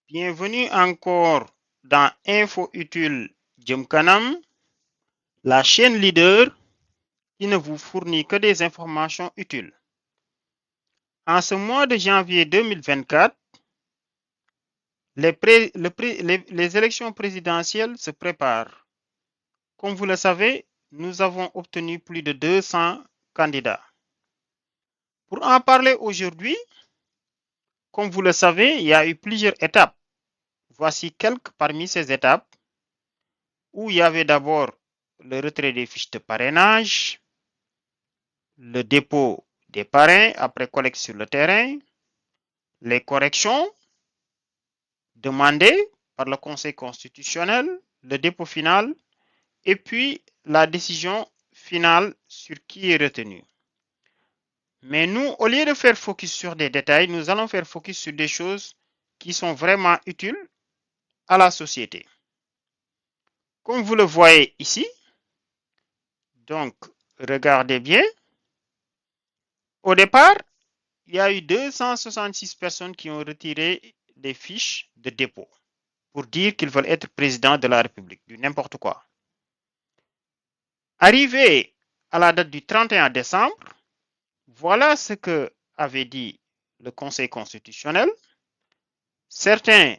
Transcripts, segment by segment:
Bienvenue encore dans Info Utile Jëm Kanam, la chaîne leader qui ne vous fournit que des informations utiles. En ce mois de janvier 2024, les élections présidentielles se préparent. Comme vous le savez, nous avons obtenu plus de 200 candidats. Pour en parler aujourd'hui, comme vous le savez, il y a eu plusieurs étapes. Voici quelques parmi ces étapes où il y avait d'abord le retrait des fiches de parrainage, le dépôt des parrains après collecte sur le terrain, les corrections demandées par le Conseil constitutionnel, le dépôt final et puis la décision finale sur qui est retenu. Mais nous, au lieu de faire focus sur des détails, nous allons faire focus sur des choses qui sont vraiment utiles à la société. Comme vous le voyez ici, donc regardez bien, au départ, il y a eu 266 personnes qui ont retiré des fiches de dépôt pour dire qu'ils veulent être président de la République, du n'importe quoi. Arrivé à la date du 31 décembre, voilà ce que avait dit le Conseil constitutionnel. Certains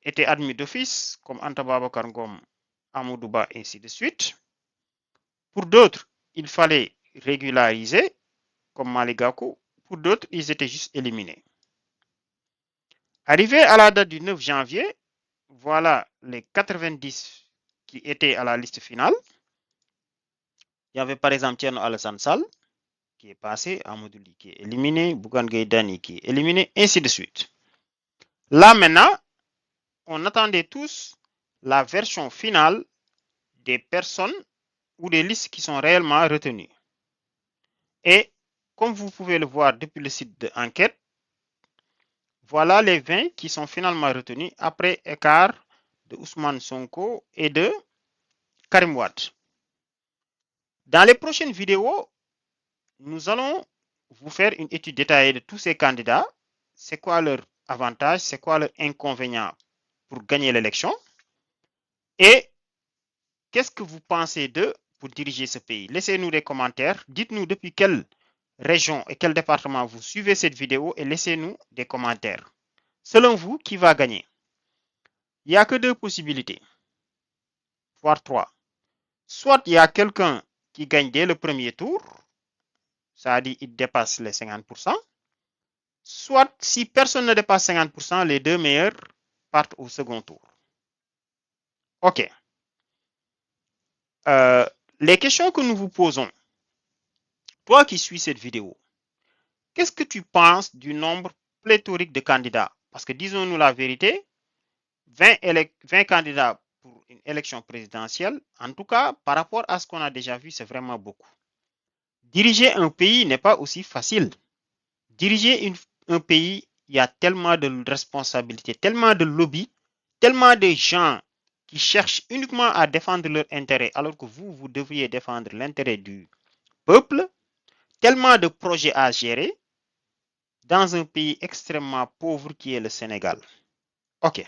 étaient admis d'office, comme Anta Babacar Ngom, Amadou Ba, ainsi de suite. Pour d'autres, il fallait régulariser, comme Malick Gakou. Pour d'autres, ils étaient juste éliminés. Arrivé à la date du 9 janvier, voilà les 90 qui étaient à la liste finale. Il y avait par exemple Thierno Alassane Sall qui est passé, Amadou Ly qui est éliminé, Bougane Gueye Dany qui est éliminé, ainsi de suite. Là maintenant, on attendait tous la version finale des personnes ou des listes qui sont réellement retenues. Et comme vous pouvez le voir depuis le site d'enquête, voilà les 20 qui sont finalement retenus après écart de Ousmane Sonko et de Karim Wade. Dans les prochaines vidéos, nous allons vous faire une étude détaillée de tous ces candidats. C'est quoi leur avantage, c'est quoi leur inconvénient pour gagner l'élection et qu'est-ce que vous pensez d'eux pour diriger ce pays. Laissez-nous des commentaires, dites-nous depuis quelle région et quel département vous suivez cette vidéo et laissez-nous des commentaires. Selon vous, qui va gagner? Il n'y a que deux possibilités, voire trois. Soit il y a quelqu'un qui gagne dès le premier tour, c'est-à-dire il dépasse les 50%, soit si personne ne dépasse 50%, les deux meilleurs partent au second tour. Ok. Les questions que nous vous posons, toi qui suis cette vidéo, qu'est-ce que tu penses du nombre pléthorique de candidats? Parce que disons-nous la vérité, 20 candidats pour une élection présidentielle, en tout cas, par rapport à ce qu'on a déjà vu, c'est vraiment beaucoup. Diriger un pays n'est pas aussi facile. Diriger un pays, il y a tellement de responsabilités, tellement de lobbies, tellement de gens qui cherchent uniquement à défendre leur intérêt, alors que vous devriez défendre l'intérêt du peuple, tellement de projets à gérer dans un pays extrêmement pauvre qui est le Sénégal. Ok.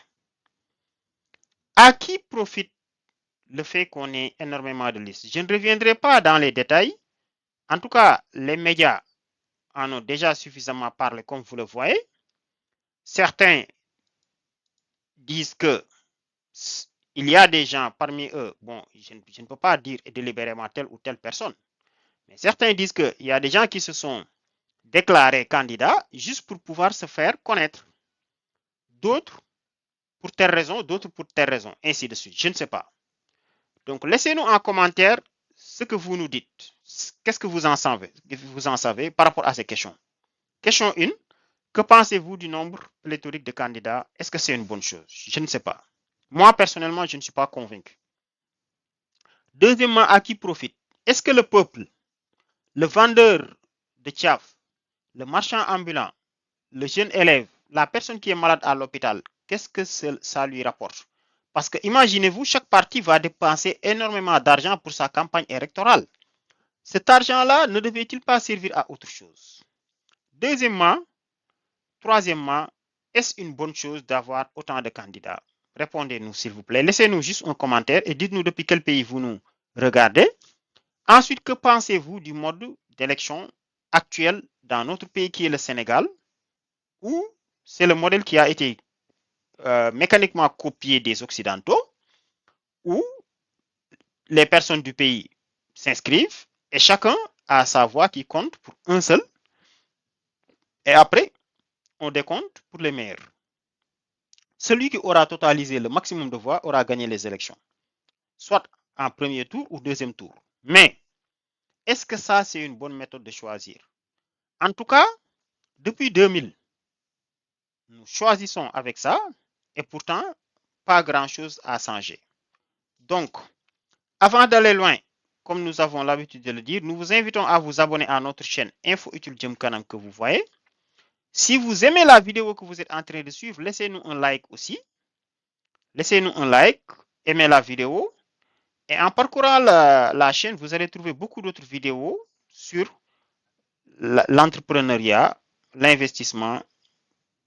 À qui profite le fait qu'on ait énormément de listes? Je ne reviendrai pas dans les détails. En tout cas, les médias en ont déjà suffisamment parlé, comme vous le voyez. Certains disent que il y a des gens parmi eux, bon, je ne peux pas dire délibérément telle ou telle personne, mais certains disent qu'il y a des gens qui se sont déclarés candidats juste pour pouvoir se faire connaître. D'autres pour telle raison, d'autres pour telle raison, ainsi de suite. Je ne sais pas. Donc, laissez-nous en commentaire ce que vous nous dites. Qu'est-ce que vous en savez par rapport à ces questions? Question 1. Que pensez-vous du nombre pléthorique de candidats? Est-ce que c'est une bonne chose? Je ne sais pas. Moi, personnellement, je ne suis pas convaincu. Deuxièmement, à qui profite? Est-ce que le peuple, le vendeur de tchaf, le marchand ambulant, le jeune élève, la personne qui est malade à l'hôpital, qu'est-ce que ça lui rapporte? Parce que imaginez-vous, chaque parti va dépenser énormément d'argent pour sa campagne électorale. Cet argent-là ne devait-il pas servir à autre chose? Deuxièmement, troisièmement, est-ce une bonne chose d'avoir autant de candidats? Répondez-nous, s'il vous plaît. Laissez-nous juste un commentaire et dites-nous depuis quel pays vous nous regardez. Ensuite, que pensez-vous du mode d'élection actuel dans notre pays qui est le Sénégal, où c'est le modèle qui a été mécaniquement copié des Occidentaux, où les personnes du pays s'inscrivent et chacun a sa voix qui compte pour un seul. Et après, on décompte pour les meilleurs. Celui qui aura totalisé le maximum de voix aura gagné les élections, soit en premier tour ou deuxième tour. Mais est-ce que ça, c'est une bonne méthode de choisir? En tout cas, depuis 2000, nous choisissons avec ça et pourtant, pas grand-chose à changer. Donc, avant d'aller loin, comme nous avons l'habitude de le dire, nous vous invitons à vous abonner à notre chaîne Info Utile Jëm Kanam que vous voyez. Si vous aimez la vidéo que vous êtes en train de suivre, laissez-nous un like aussi. Laissez-nous un like, aimez la vidéo. Et en parcourant la chaîne, vous allez trouver beaucoup d'autres vidéos sur l'entrepreneuriat, l'investissement,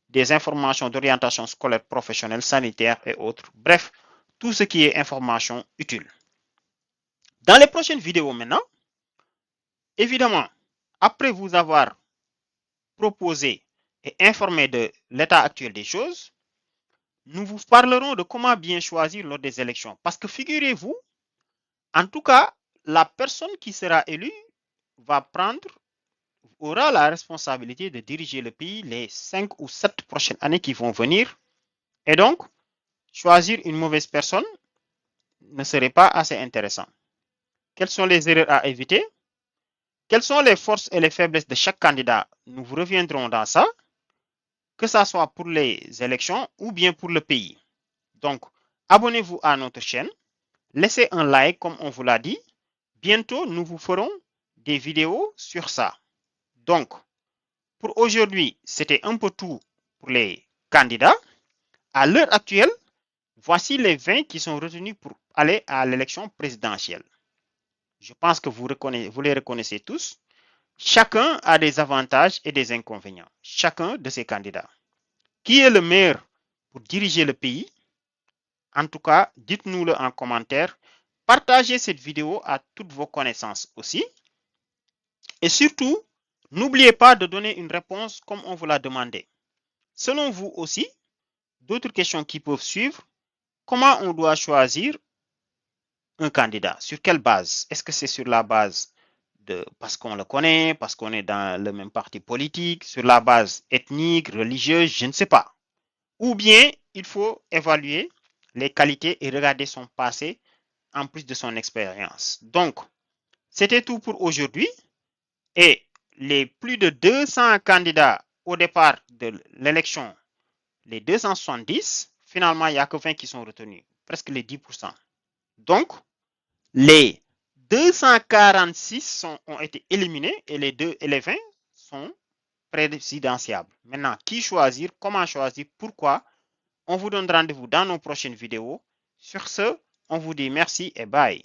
des informations d'orientation scolaire professionnelle, sanitaire et autres. Bref, tout ce qui est information utile. Dans les prochaines vidéos maintenant, évidemment, après vous avoir proposé et informé de l'état actuel des choses, nous vous parlerons de comment bien choisir lors des élections. Parce que figurez-vous, en tout cas, la personne qui sera élue aura la responsabilité de diriger le pays les 5 ou 7 prochaines années qui vont venir. Et donc, choisir une mauvaise personne ne serait pas assez intéressant. Quelles sont les erreurs à éviter? Quelles sont les forces et les faiblesses de chaque candidat? Nous vous reviendrons dans ça, que ce soit pour les élections ou bien pour le pays. Donc, abonnez-vous à notre chaîne, laissez un like comme on vous l'a dit. Bientôt, nous vous ferons des vidéos sur ça. Donc, pour aujourd'hui, c'était un peu tout pour les candidats. À l'heure actuelle, voici les 20 qui sont retenus pour aller à l'élection présidentielle. Je pense que vous les reconnaissez tous. Chacun a des avantages et des inconvénients. Chacun de ces candidats. Qui est le meilleur pour diriger le pays? En tout cas, dites-nous-le en commentaire. Partagez cette vidéo à toutes vos connaissances aussi. Et surtout, n'oubliez pas de donner une réponse comme on vous l'a demandé. Selon vous aussi, d'autres questions qui peuvent suivre. Comment on doit choisir un candidat? Sur quelle base? Est-ce que c'est sur la base parce qu'on le connaît, parce qu'on est dans le même parti politique, sur la base ethnique, religieuse, je ne sais pas. Ou bien, il faut évaluer les qualités et regarder son passé en plus de son expérience. Donc, c'était tout pour aujourd'hui. Et les plus de 200 candidats au départ de l'élection, les 270, finalement, il n'y a que 20 qui sont retenus, presque les 10%. Donc, les 246 ont été éliminés et les 20 sont présidentiables. Maintenant, qui choisir, comment choisir, pourquoi? On vous donne rendez-vous dans nos prochaines vidéos. Sur ce, on vous dit merci et bye.